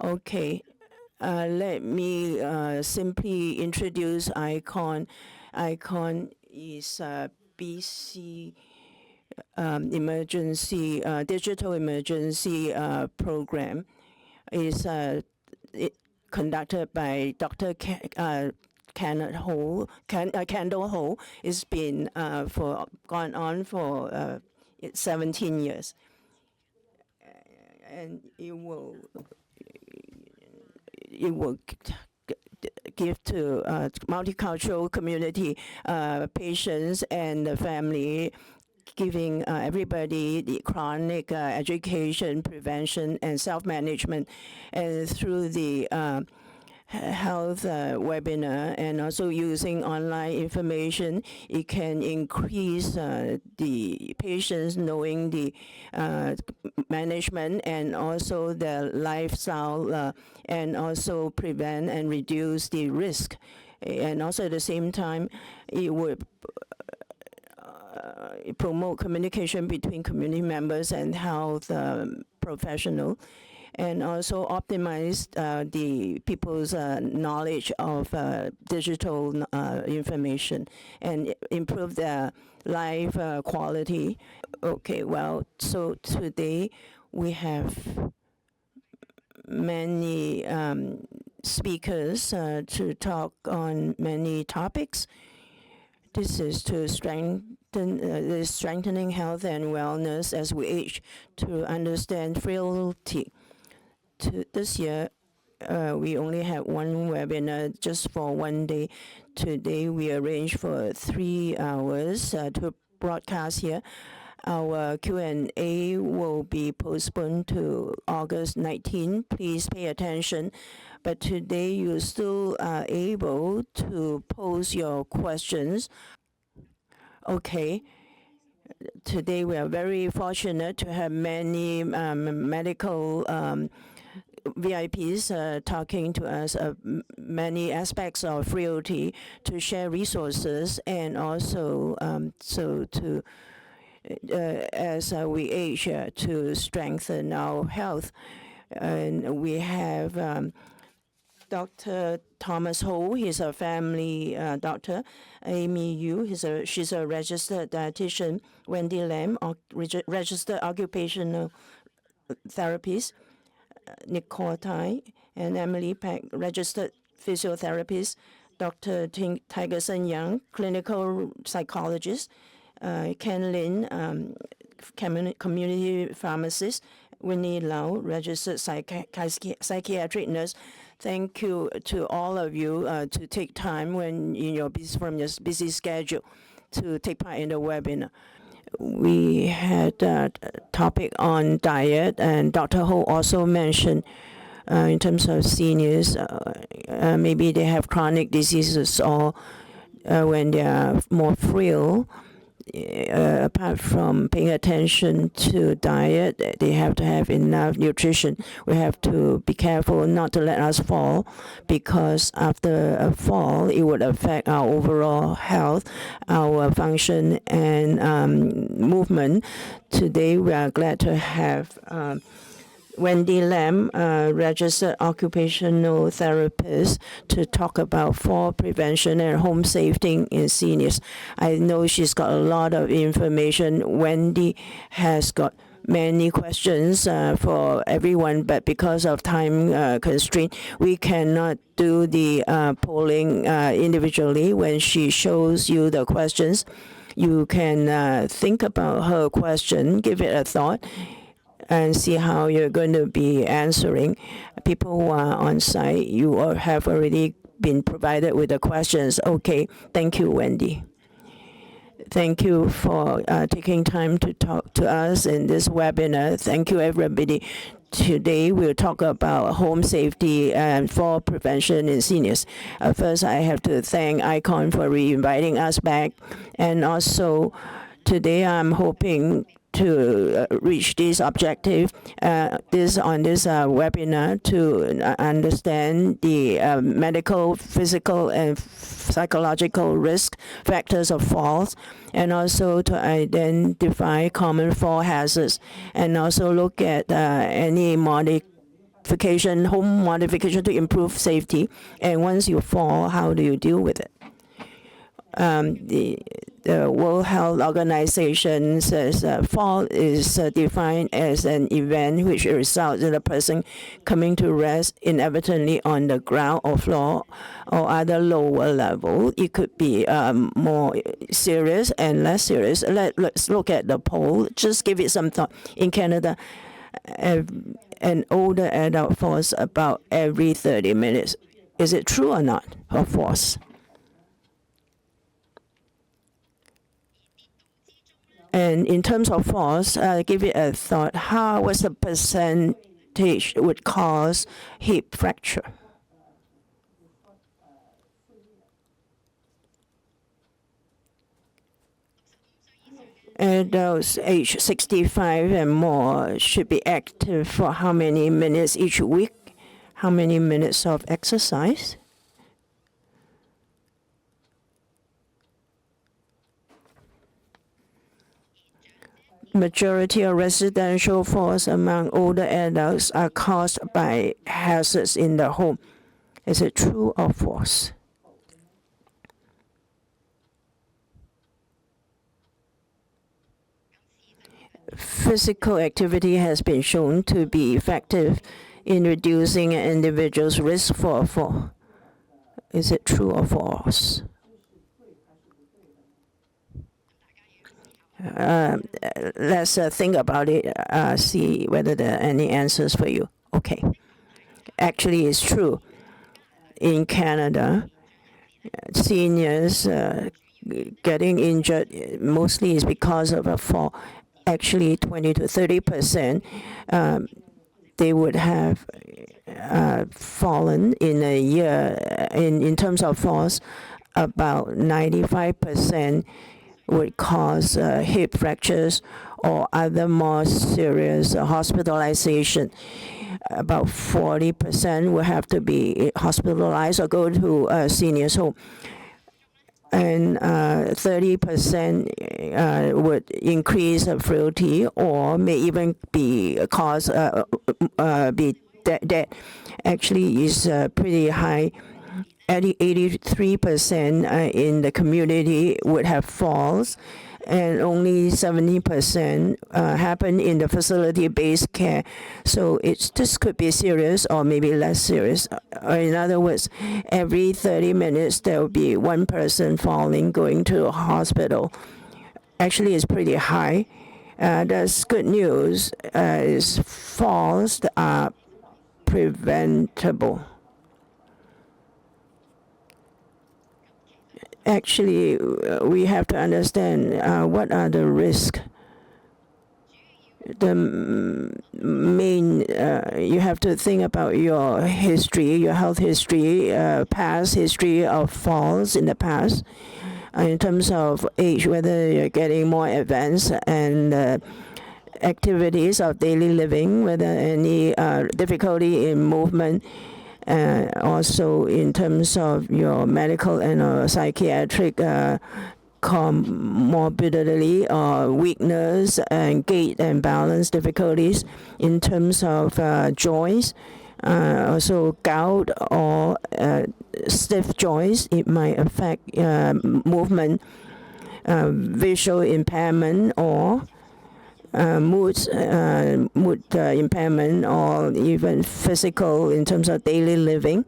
Okay, let me simply introduce ICON. ICON is a BC emergency digital emergency program. Is it conducted by Dr. Kendall Ho. It's been gone on for 17 years, and it will give to multicultural community patients and the family, giving everybody the chronic education, prevention, and self-management, and through the health webinar and also using online information, it can increase the patients knowing the management and also the lifestyle and also prevent and reduce the risk. And also at the same time, it would promote communication between community members and health professional, and also optimize the people's knowledge of digital information and improve their life quality. Okay, well, so today we have many speakers to talk on many topics. This is to strengthening health and wellness as we age, to understand frailty. This year, we only had one webinar just for one day. Today, we arranged for 3 hours to broadcast here. Our Q&A will be postponed to August 19. Please pay attention. But today, you still are able to pose your questions. Okay. Today, we are very fortunate to have many medical VIPs talking to us many aspects of frailty, to share resources, and also as we age, to strengthen our health. And we have Dr. Thomas Ho. He's a family doctor. Amy Yu, she's a registered dietitian. Wendy Lam, registered occupational therapist. Nicole Tai and Emily Peck, registered physiotherapist. Dr. Tigerson Young, clinical psychologist. Ken Lin, community pharmacist. Winnie Lau, registered psychiatric nurse. Thank you to all of you to take time from your busy schedule to take part in the webinar. We had a topic on diet, and Dr. Ho also mentioned in terms of seniors, maybe they have chronic diseases, or when they are more frail, apart from paying attention to diet, they have to have enough nutrition. We have to be careful not to let us fall, because after a fall, it would affect our overall health, our function, and movement. Today, we are glad to have Wendy Lam, registered occupational therapist, to talk about fall prevention and home safety in seniors. I know she's got a lot of information. Wendy has got many questions for everyone, but because of time constraint, we cannot do the polling individually. When she shows you the questions, you can think about her question, give it a thought, and see how you're going to be answering. People who are on site, you have already been provided with the questions. Okay, thank you, Wendy. Thank you for taking time to talk to us in this webinar. Thank you, everybody. Today, we'll talk about home safety and fall prevention in seniors. First, I have to thank ICON for re-inviting us back. And also, today, I'm hoping to reach this objective on this webinar, to understand the medical, physical, and psychological risk factors of falls, and also to identify common fall hazards, and also look at any modification, home modification to improve safety. And once you fall, how do you deal with it? The World Health Organization says fall is defined as an event which results in a person coming to rest inevitably on the ground or floor or other lower level. It could be more serious and less serious. Let's look at the poll. Just give it some thought. In Canada, an older adult falls about every 30 minutes. Is it true or not, or false? And in terms of falls, give it a thought. What's the percentage would cause hip fracture? Adults age 65 and more should be active for how many minutes each week? How many minutes of exercise? Majority of residential falls among older adults are caused by hazards in the home. Is it true or false? Physical activity has been shown to be effective in reducing an individual's risk for a fall. Is it true or false? Let's think about it, see whether there are any answers for you. Okay. Actually, it's true. In Canada, seniors getting injured mostly is because of a fall. Actually, 20 to 30%, they would have fallen in a year. In terms of falls, about 95% would cause hip fractures or other more serious hospitalization. About 40% will have to be hospitalized or go to a senior's home. And 30% would increase frailty or may even be dead. Actually, is pretty high. 83% in the community would have falls, and only 70% happen in the facility-based care. So this could be serious or maybe less serious. In other words, every 30 minutes there will be one person falling, going to a hospital. Actually, it's pretty high. That's good news. Is falls are preventable. Actually, we have to understand what are the risks. The main, you have to think about your history, your health history, past history of falls in the past, in terms of age, whether you're getting more advanced, and activities of daily living, whether any difficulty in movement. Also in terms of your medical and psychiatric comorbidity or weakness and gait and balance difficulties. In terms of joints, also gout or stiff joints, it might affect movement, visual impairment, or mood impairment, or even physical in terms of daily living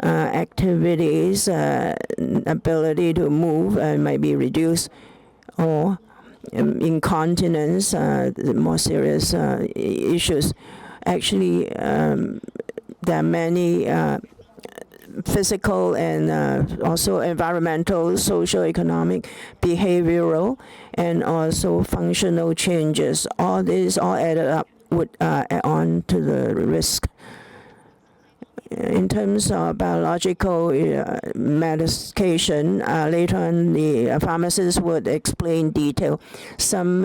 activities, ability to move might be reduced, or incontinence, more serious issues. Actually, there are many physical and also environmental, socio-economic, behavioral, and also functional changes. All these all added up would add on to the risk. In terms of biological medication, later on the pharmacist would explain detail. Some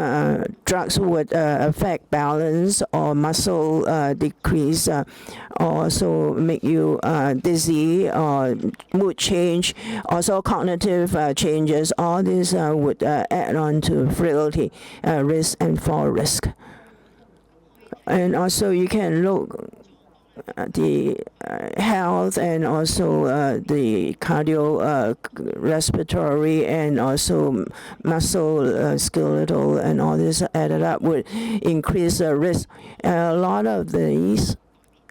drugs would affect balance or muscle decrease, also make you dizzy or mood change, also cognitive changes. All these would add on to frailty risk and fall risk. And also you can look the health and also the cardiorespiratory and also muscle skeletal and all this added up would increase the risk. A lot of these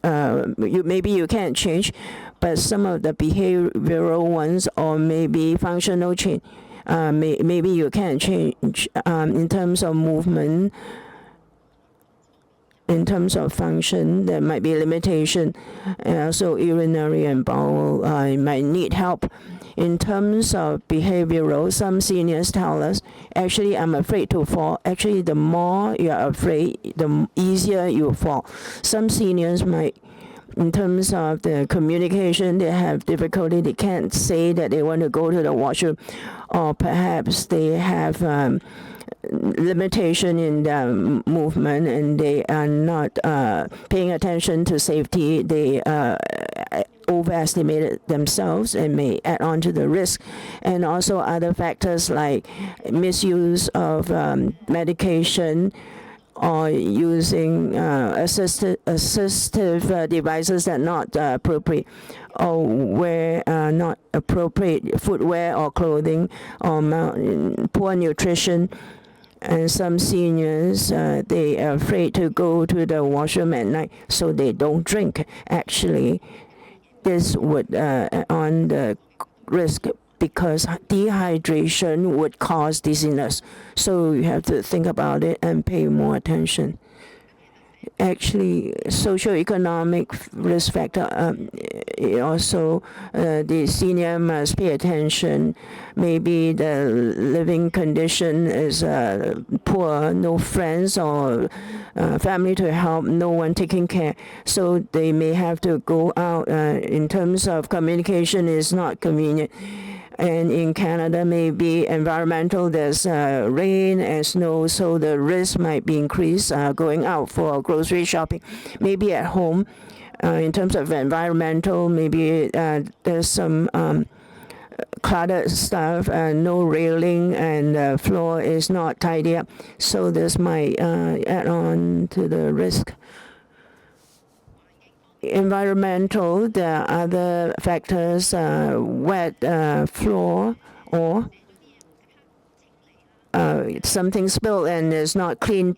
maybe you can't change, but some of the behavioral ones or maybe functional change, maybe you can change in terms of movement. In terms of function, there might be limitation, and also urinary and bowel might need help. In terms of behavioral, some seniors tell us, actually, I'm afraid to fall. Actually, the more you're afraid, the easier you fall. Some seniors might, in terms of the communication, they have difficulty. They can't say that they want to go to the washroom, or perhaps they have limitation in their movement and they are not paying attention to safety. They overestimated themselves and may add on to the risk. And also other factors like misuse of medication or using assistive devices that are not appropriate, or wear not appropriate footwear or clothing, or poor nutrition. And some seniors, they are afraid to go to the washroom at night, so they don't drink. Actually, this would on the risk because dehydration would cause dizziness. So you have to think about it and pay more attention. Actually, socioeconomic risk factor, also the senior must pay attention. Maybe the living condition is poor, no friends or family to help, no one taking care. So they may have to go out. In terms of communication, is not convenient. And in Canada, maybe environmental, there's rain and snow, so the risk might be increased going out for grocery shopping. Maybe at home, in terms of environmental, maybe there's some cluttered stuff, no railing, and the floor is not tidy up. So this might add on to the risk. Environmental, there are other factors, wet floor or something spilled and is not cleared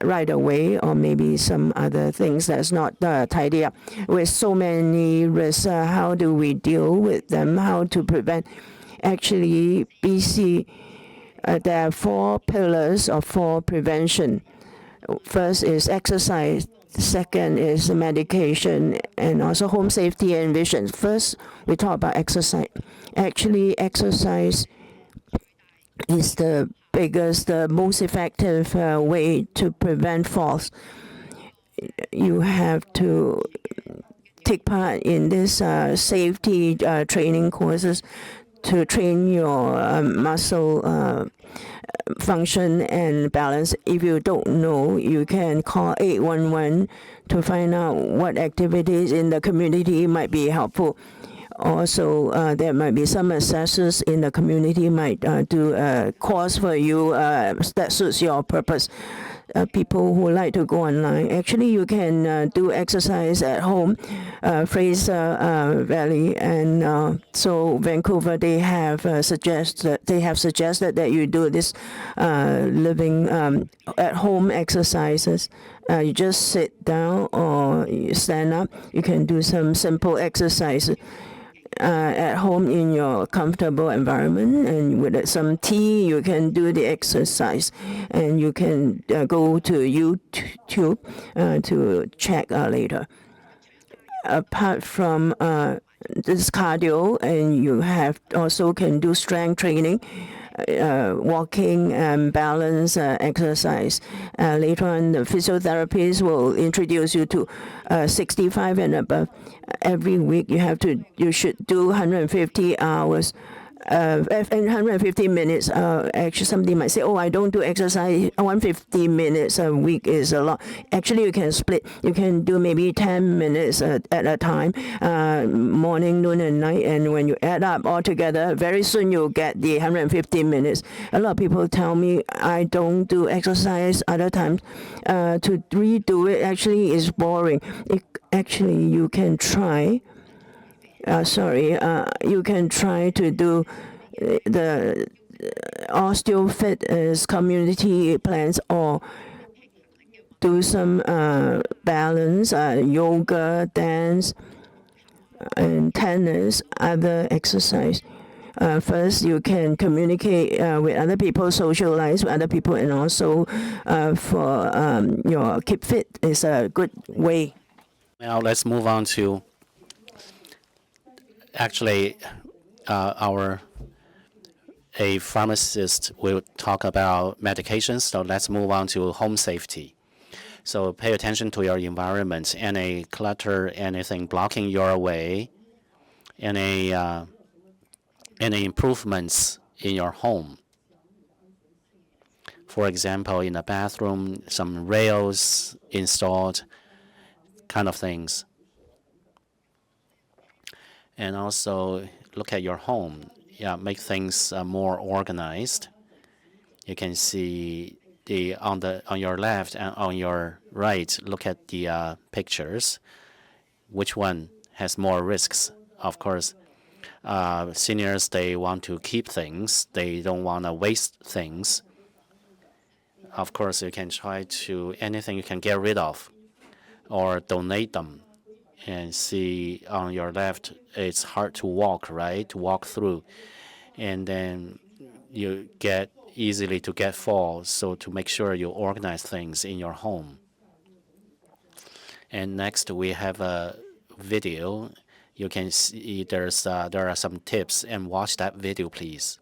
right away, or maybe some other things that's not tidy up. With so many risks, how do we deal with them? How to prevent? Actually, BC, there are 4 pillars of 4 prevention. First is exercise. Second is medication, and also home safety and vision. First, we talk about exercise. Actually, exercise is the biggest, the most effective way to prevent falls. You have to take part in this safety training courses to train your muscle function and balance. If you don't know, you can call 811 to find out what activities in the community might be helpful. Also, there might be some assessors in the community might do a course for you that suits your purpose. People who like to go online, actually you can do exercise at home. Fraser Valley and so Vancouver, they have suggested that you do this living at home exercises. You just sit down or you stand up. You can do some simple exercises at home in your comfortable environment, and with some tea you can do the exercise, and you can go to YouTube to check later. Apart from this cardio, and you have also can do strength training, walking and balance exercise. Later on, the physiotherapists will introduce you to 65 and above. Every week you should do 150 hours in 150 minutes, actually somebody might say, oh, I don't do exercise. 150 minutes a week is a lot. Actually, you can split. You can do maybe 10 minutes at a time, morning, noon, and night. And when you add up all together, very soon you'll get the 150 minutes. A lot of people tell me I don't do exercise other times. To redo it actually is boring. Actually, you can try. You can try to do the osteofit community plans or do some balance, yoga, dance, and tennis, other exercise. First, you can communicate with other people, socialize with other people, and also for your keep fit is a good way. Now let's move on to actually a pharmacist will talk about medications. So let's move on to home safety. So pay attention to your environment. Any clutter, anything blocking your way, any improvements in your home. For example, in the bathroom, some rails installed, kind of things. And also look at your home. Yeah, make things more organized. You can see on your left and on your right. Look at the pictures. Which one has more risks? Of course, seniors, they want to keep things. They don't want to waste things. Of course, you can try to anything you can get rid of or donate them. And see on your left, it's hard to walk, right? To walk through. And then you get easily to get fall. So to make sure you organize things in your home. And next we have a video. You can see there are some tips, and watch that video, please.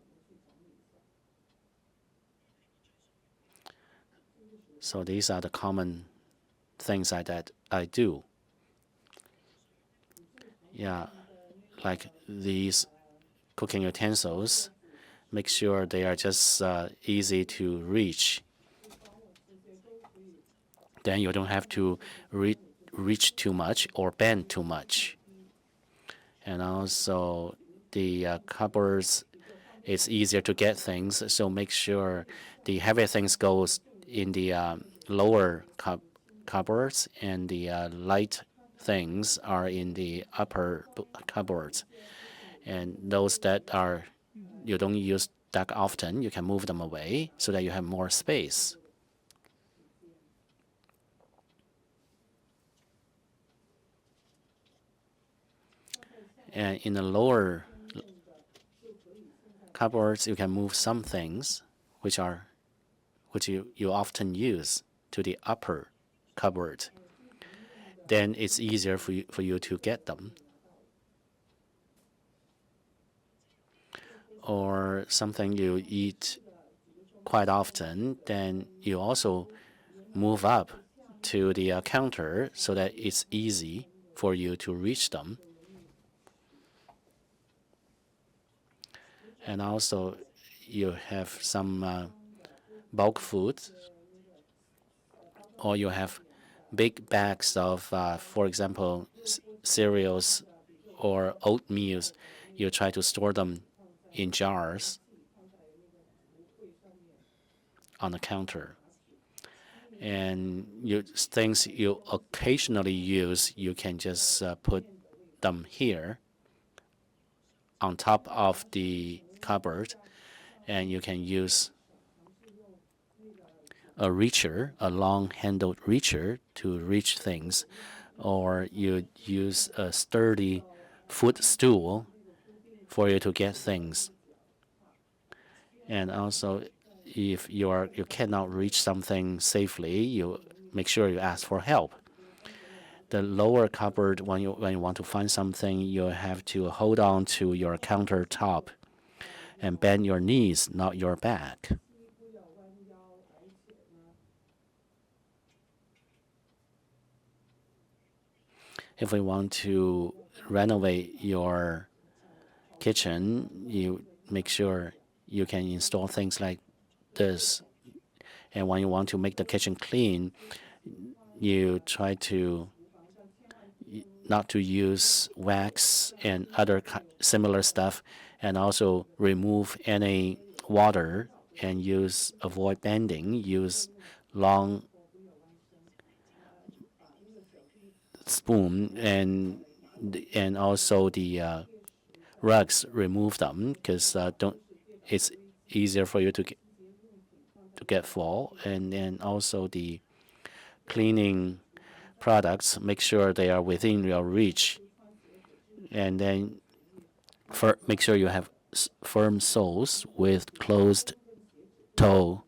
So these are the common things that I do. Yeah, like these cooking utensils, make sure they are just easy to reach. Then you don't have to reach too much or bend too much. And also the cupboards, it's easier to get things, so make sure the heavy things goes in the lower cupboards, and the light things are in the upper cupboards. And those that are you don't use that often, you can move them away so that you have more space. And in the lower cupboards, you can move some things which you often use to the upper cupboard. Then it's easier for you to get them. Or something you eat quite often, then you also move up to the counter so that it's easy for you to reach them. And also you have some bulk food, or you have big bags of, for example, cereals or oatmeal. You try to store them in jars on the counter. And things you occasionally use, you can just put them here on top of the cupboard, and you can use a reacher, a long-handled reacher, to reach things, or you use a sturdy footstool for you to get things. And also, if you cannot reach something safely, you make sure you ask for help. The lower cupboard, when you want to find something, you have to hold on to your countertop and bend your knees, not your back. If we want to renovate your kitchen, you make sure you can install things like this. And when you want to make the kitchen clean, you try to not to use wax and other similar stuff, and also remove any water and avoid bending. Use long spoon and also the rugs, remove them because don't it's easier for you to get fall. And then also the cleaning products, make sure they are within your reach. And then make sure you have firm soles with closed toe.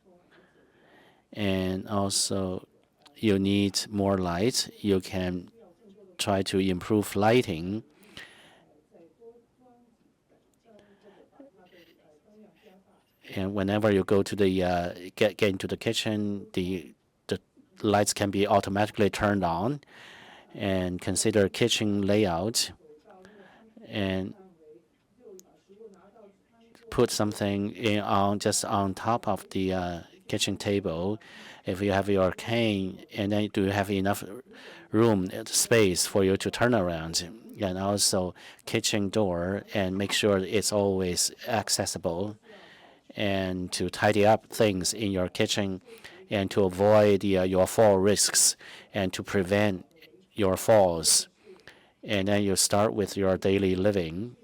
And also you need more light. You can try to improve lighting. And whenever you go to the get into the kitchen, the lights can be automatically turned on. And consider kitchen layout, and put something just on top of the kitchen table. If you have your cane, and then do you have enough room space for you to turn around? And also kitchen door, and make sure it's always accessible, and to tidy up things in your kitchen, and to avoid your fall risks, and to prevent your falls. And then you start with your daily living.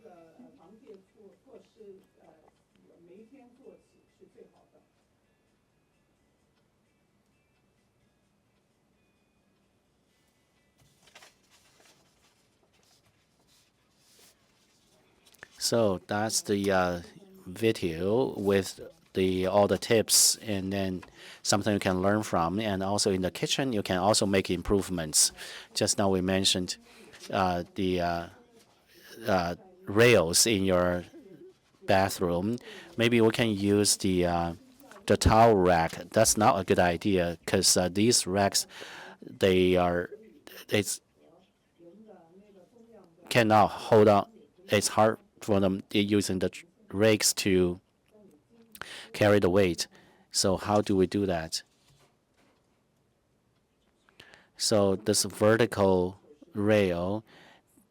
So that's the video with all the tips, and then something you can learn from. And also in the kitchen, you can also make improvements. Just now we mentioned the rails in your bathroom. Maybe we can use the towel rack. That's not a good idea because these racks, it's cannot hold on. It's hard for them using the rakes to carry the weight. So how do we do that? So this vertical rail,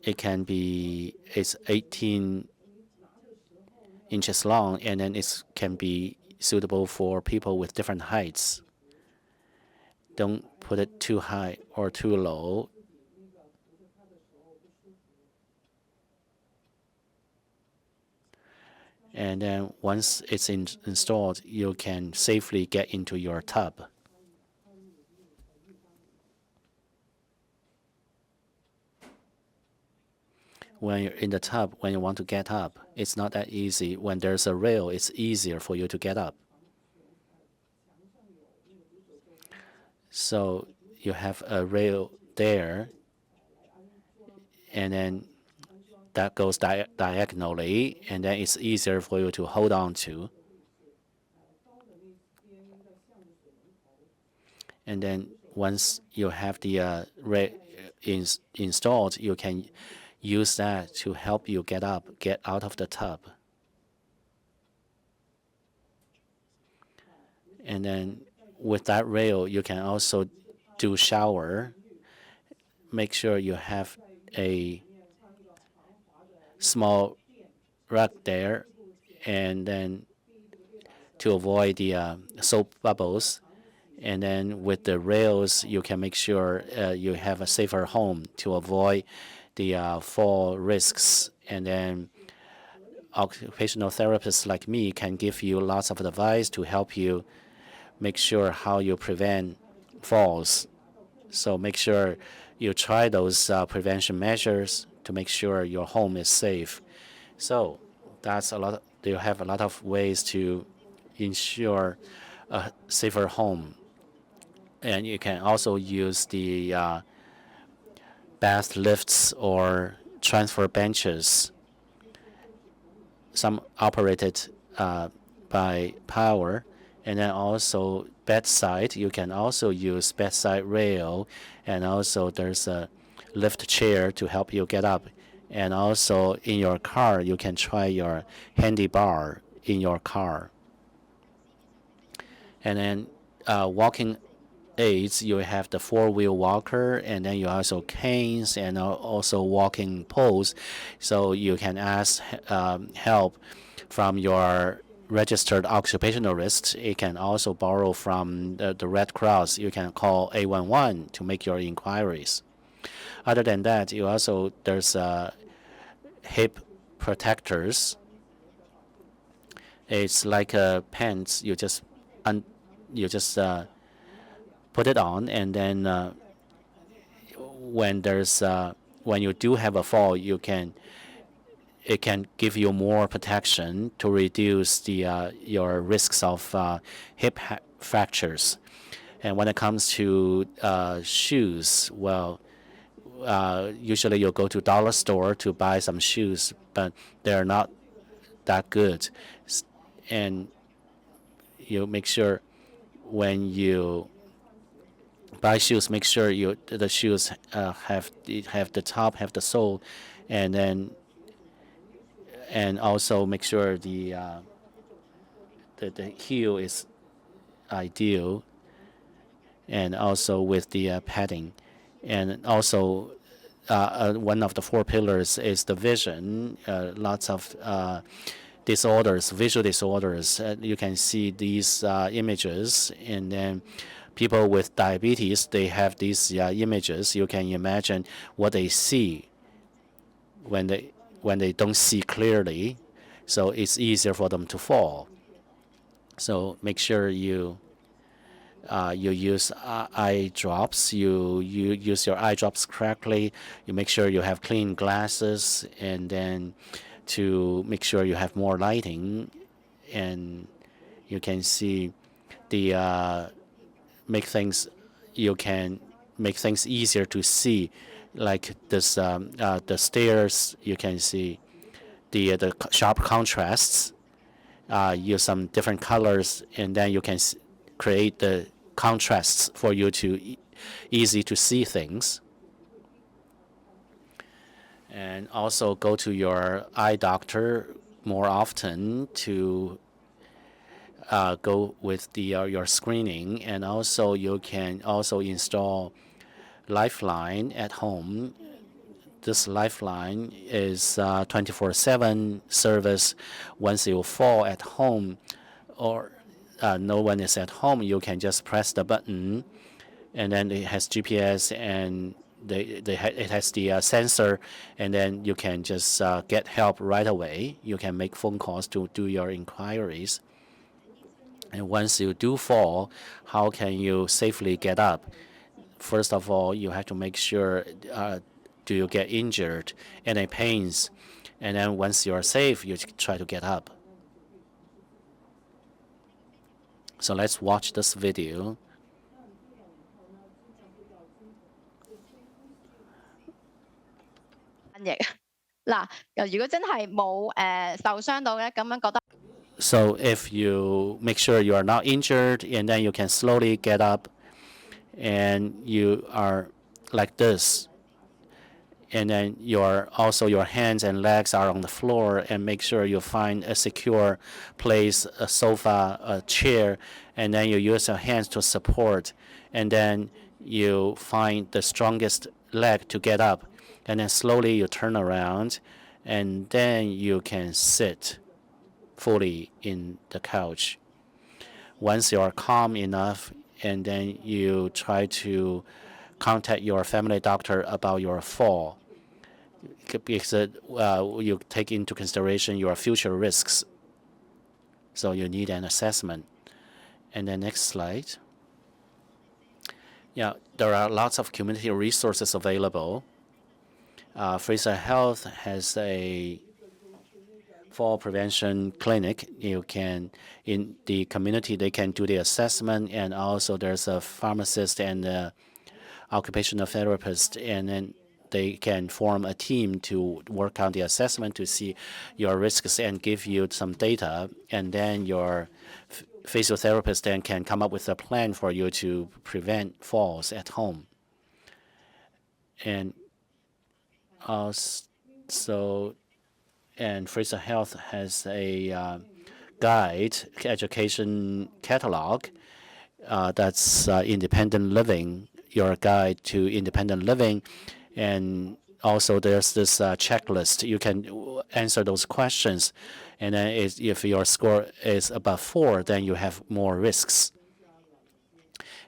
it's 18 inches long, and then it can be suitable for people with different heights. Don't put it too high or too low. And then once it's installed, you can safely get into your tub. When you're in the tub, when you want to get up, it's not that easy. When there's a rail, it's easier for you to get up. So you have a rail there, and then that goes diagonally, and then it's easier for you to hold on to. And then once you have the rail installed, you can use that to help you get out of the tub. And then with that rail, you can also do shower. Make sure you have a small rug there, and then to avoid the soap bubbles. And then with the rails, you can make sure you have a safer home to avoid the fall risks. And then occupational therapists like me can give you lots of advice to help you make sure how you prevent falls. So make sure you try those prevention measures to make sure your home is safe. So that's you have a lot of ways to ensure a safer home. And you can also use the bath lifts or transfer benches, some operated by power. And then also bedside, you can also use bedside rail, and also there's a lift chair to help you get up. And also in your car, you can try your handy bar in your car. And then walking aids, you have the four-wheel walker, and then you also canes and also walking poles. So you can ask help from your registered occupationalist. You can also borrow from the Red Cross. You can call 811 to make your inquiries. Other than that, there's hip protectors. It's like pants. You just put it on, and then when you do have a fall, it can give you more protection to reduce your risks of hip fractures. And when it comes to shoes, well, usually you go to dollar store to buy some shoes, but they're not that good. And you make sure when you buy shoes, make sure the shoes have the top, have the sole, and also make sure the heel is ideal, and also with the padding. And also one of the four pillars is the vision. Lots of disorders, visual disorders. You can see these images, and then people with diabetes, they have these images. You can imagine what they see when they don't see clearly, so it's easier for them to fall. So make sure you use eye drops. You use your eye drops correctly. You make sure you have clean glasses, and then to make sure you have more lighting, and you can see the you can make things easier to see, like this the stairs. You can see the sharp contrasts. Use some different colors, and then you can create the contrasts for you to easy to see things. And also go to your eye doctor more often to go with your screening. And also you can also install Lifeline at home. This Lifeline is 24/7 service. Once you fall at home, or no one is at home, you can just press the button, and then it has GPS, and it has the sensor, and then you can just get help right away. You can make phone calls to do your inquiries. And once you do fall, how can you safely get up? First of all, you have to make sure do you get injured, any pains, and then once you are safe, you try to get up. So let's watch this video. So if you make sure you are not injured, and then you can slowly get up, and you are like this, and then your hands and legs are on the floor, and make sure you find a secure place, a sofa, a chair, and then you use your hands to support, and then you find the strongest leg to get up, and then slowly you turn around, and then you can sit fully in the couch. Once you are calm enough, and then you try to contact your family doctor about your fall, because you take into consideration your future risks. So you need an assessment. And the next slide. Yeah, there are lots of community resources available. Fraser Health has a fall prevention clinic. You can, in the community, they can do the assessment, and also there's a pharmacist and a occupational therapist, and then they can form a team to work on the assessment to see your risks and give you some data, and then your physiotherapist then can come up with a plan for you to prevent falls at home. And So, and Fraser Health has a guide, education catalog that's independent living, your guide to independent living. And also there's this checklist. You can answer those questions. And then if your score is above 4, then you have more risks.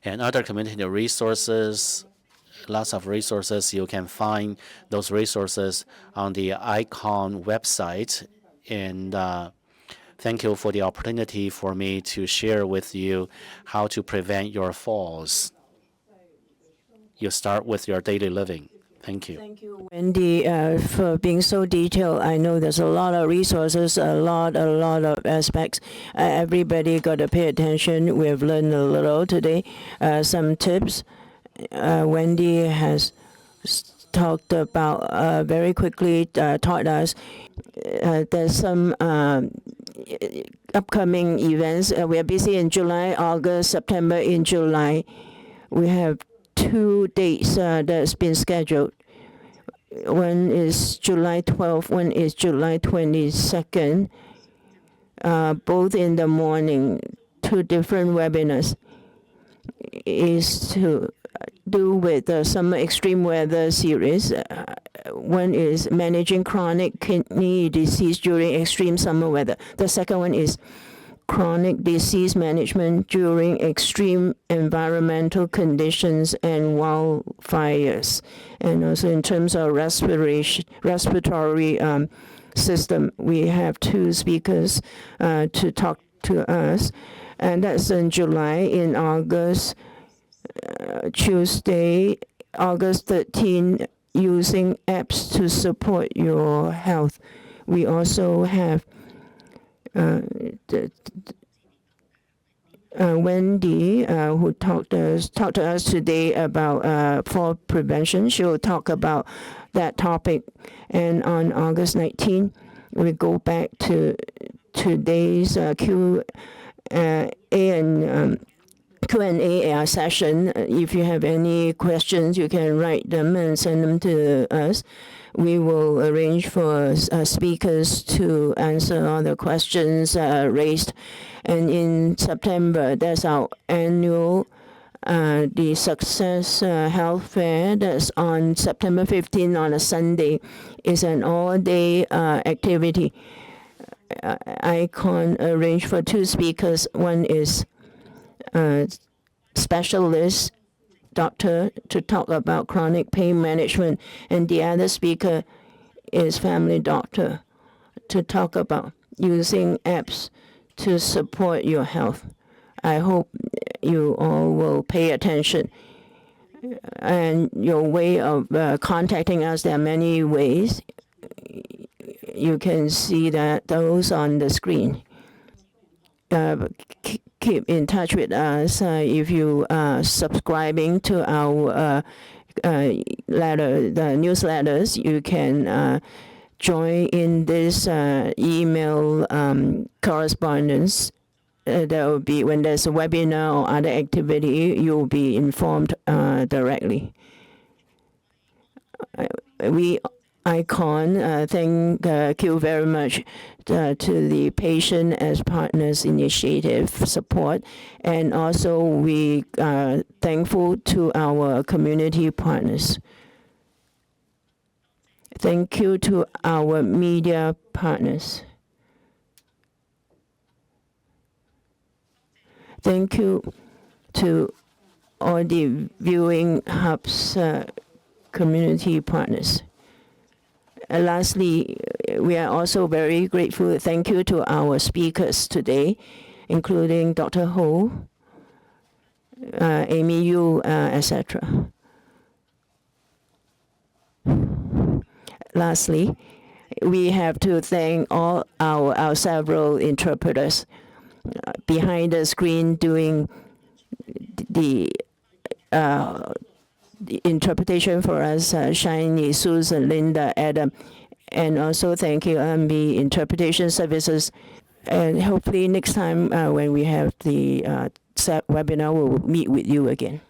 And other community resources, lots of resources. You can find those resources on the ICON website. And thank you for the opportunity for me to share with you how to prevent your falls. You start with your daily living. Thank you. Thank you, Wendy, for being so detailed. I know there's a lot of resources, a lot of aspects. Everybody got to pay attention. We've learned a little today. Some tips. Wendy has talked about very quickly, taught us. There's some upcoming events. We are busy in July, August, September. In July, we have 2 dates that's been scheduled. One is July 12th, one is July 22nd, both in the morning, 2 different webinars. Is to do with the summer extreme weather series. One is managing chronic kidney disease during extreme summer weather. The second one is chronic disease management during extreme environmental conditions and wildfires. And also in terms of respiratory system, we have 2 speakers to talk to us. And that's in July. In August, Tuesday, August 13, using apps to support your health. We also have Wendy, who talked to us today about fall prevention. She'll talk about that topic. And on August 19, we go back to today's Q&A session. If you have any questions, you can write them and send them to us. We will arrange for speakers to answer all the questions raised. And in September, that's our annual the Success Health Fair. That's on September 15 on a Sunday. It's an all-day activity. ICON arranged for 2 speakers. One is specialist doctor to talk about chronic pain management, and the other speaker is family doctor to talk about using apps to support your health. I hope you all will pay attention. And your way of contacting us, there are many ways. You can see those on the screen. Keep in touch with us if you are subscribing to our the newsletters. You can join in this email correspondence. There will be, when there's a webinar or other activity, you'll be informed directly. ICON, thank you very much to the Patient as Partners Initiative support, and also we are thankful to our community partners. Thank you to our media partners. Thank you to all the viewing hubs community partners. Lastly, we are also very grateful. Thank you to our speakers today, including Dr. Ho, Amy Yu, etc. Lastly, we have to thank all our several interpreters behind the screen doing the interpretation for us, Shiny, Susan, Linda, Adam, and also thank you, MB Interpretation Services. And hopefully next time when we have the webinar, we'll meet with you again.